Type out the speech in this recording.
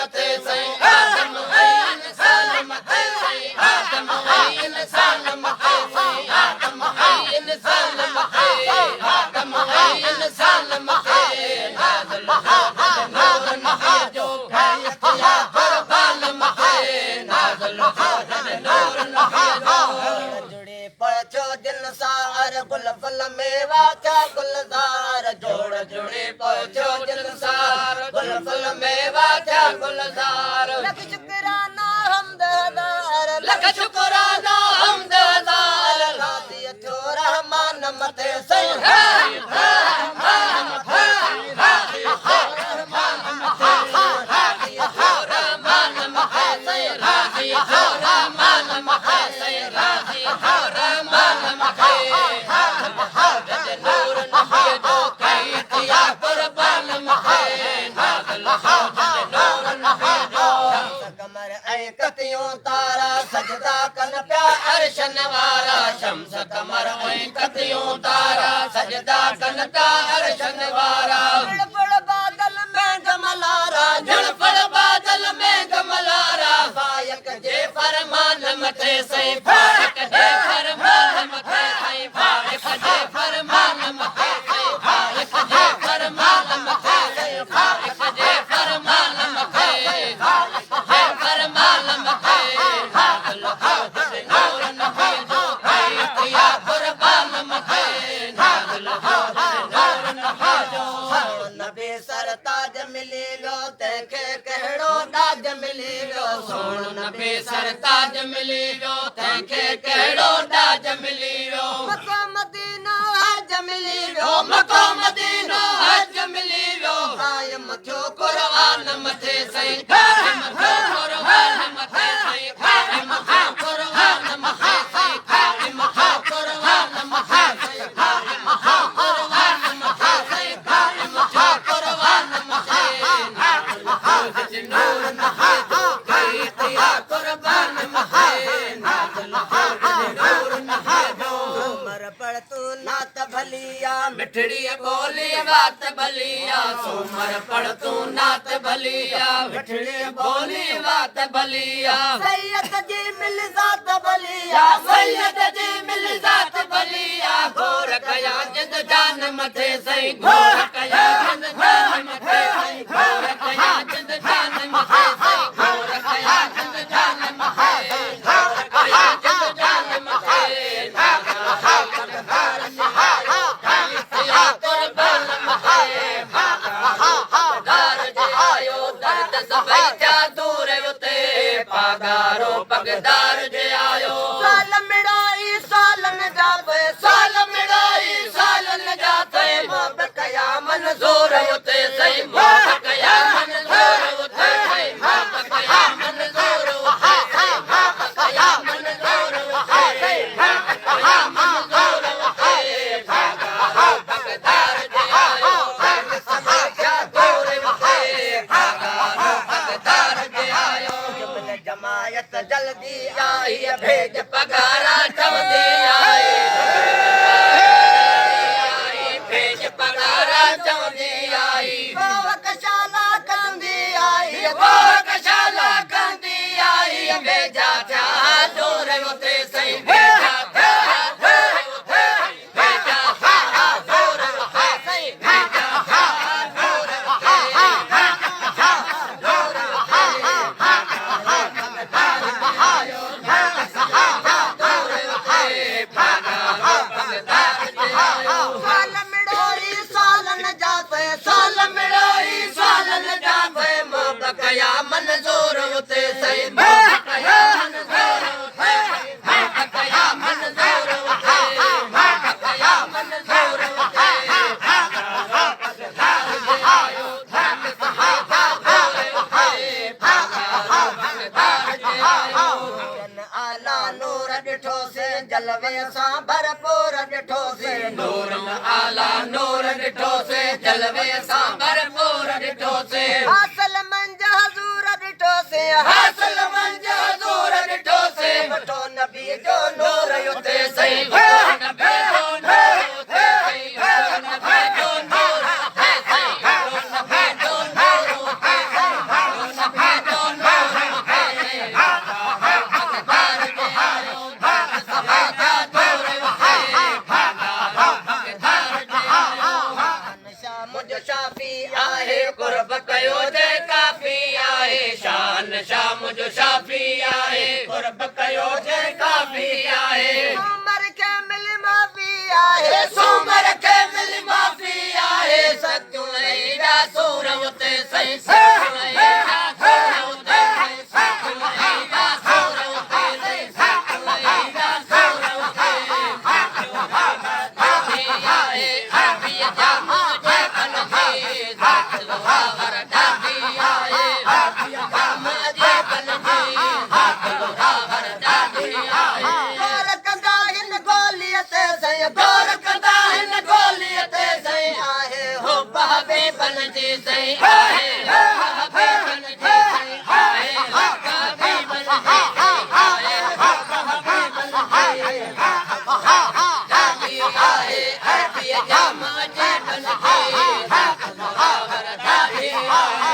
मथे सही आदम ऐं इंसान मथे सही आदम ऐं इंसान मथे सही आदम ऐं इंसान मथे आदम ऐं इंसान मथे नाज़िल हो नूर नबी जो इख्तियार कुर्बान मथे नाज़िल हो नूर नबी जो जुड़े पहुंचो जिन सार गुल फल मेवा था गुलजार जोड़ जुड़े पहुंचो जिन सार गुल फल मेवा था गुलजार लख शुक्राना हमददार लख शुक्राना हमददार राज़ी थियो रहमान मथे सही रहमान मथे राज़ी थियो रहमान मथे राज़ी थियो रहमान मथे सही राज़ी थियो रहमान मथे सही राज़ी थियो रहमान मथे नूर नबी जो इख्तियार कुर्बान मथे नाज़िल हो नूर नबी जो कमर ऐं कतियूं तारा सजदा कन पिया अर्शन वारा शम्स कमर ऐं कतियूं तारा सजदा कन पिया अर्शन वारा झड़पड़ बादल में गमलारा झड़पड़ बादल में गमलारा फायक जे फरमान मथे सही फायक जे फरमान मथे सही फायक जे फरमान मथे सही फायक जे फरमान मथे सही फायक जे फरमान मथे फायक जे फरमान मथे नाज़िल हो नूर नबी जो इख्तियार कुर्बान मथे नाज़िल हो नूर नबी जो नबी सरताज मिली वियो तंहिंखे कहिड़ो ॾाज मिली वियो सोन नबी सरताज मिली वियो तंहिंखे कहिड़ो ॾाज मिली वियो मको मदीनो हज मिली वियो मको मदीनो हज मिली वियो क़ाइम थियो क़ुर्आन मथे सही क़ाइम थियो क़ुर्आन मथे सही क़ाइम थियो क़ुर्आन मथे सही क़ाइम थियो क़ुर्आन मथे सही क़ाइम थियो क़ुर्आन मथे सही क़ाइम थियो क़ुर्आन मथे नाज़िल हो नूर नबी जो इख्तियार कुर्बान मथे नाज़िल हो नूर नबी जो उमर पढ़ तू नात भलिया मिठड़ी बोली बात भलिया सोमर पढ़ तू नात भलिया मिठड़ी बोली बात भलिया सैयद जी मिल जात भलिया सैयद जी मिल जात भलिया घोर कया जिंद जान मथे सही घोर कया जिंद जान मथे सही घोर कया जिंद जान मथे सही घोर कया जिंद जान मथे घोर कया जिंद जान मथे नाज़िल हो इख्तियार कुर्बान मथे पगदार जे आयो दर्द सभई जा दूर उते पगारो पगदार जे आयो साल मिड़ाई सालन जाते साल मिड़ाई सालन जाते मोब कया मंज़ूर उते सही मोब कया मंज़ूर उते सही मोब कया मंज़ूर उते सही मोब कया मंज़ूर उते सही मोब कया मंज़ूर उते पगदार जे आयो दर्द सभई जा दूर उते पगारो पगदार जे आयो जमायत जल्दी आई भेज पगारा चवंदी आई भेज पगारा चवंदी आई गौशाला कंदी आई गौशाला कंदी आई भेजा थिया दूर उते सही भेजा थिया दूर उते भेजा थिया दूर उते सही भेजा थिया दूर उते दूर उते आयो दूर उते पगारो पगदार जे आयो साल मिड़ोई सालन जाते साल मिड़ोई सालन जाते मोब कया मंज़ूर उते सही मोब कया मंज़ूर उते मोब कया मंज़ूर उते मोब कया मंज़ूर उते पगारो पगदार जे आयो धर्म सभई जा दूर उते पगारो पगदार जे आयो आला नूर ॾिठोसीं जलवे सां भरपूर ॾिठोसीं नूर आला नूर ॾिठोसीं जलवे सां भरपूर ॾिठोसीं हासिल मंझि हज़ूर ॾिठोसीं हासिल मंझि हज़ूर ॾिठोसीं वठो नबी जो नूर उते सही वठो नबी जो नूर उते सही वठो नबी जो नूर उते सही वठो नबी जो नूर उते सही वठो नबी सही आहे हबीबन जी सही आहे हबीबन जी सही आहे हबीबन जी दादी आहे अरबी जाम अजबन जी दादी आहे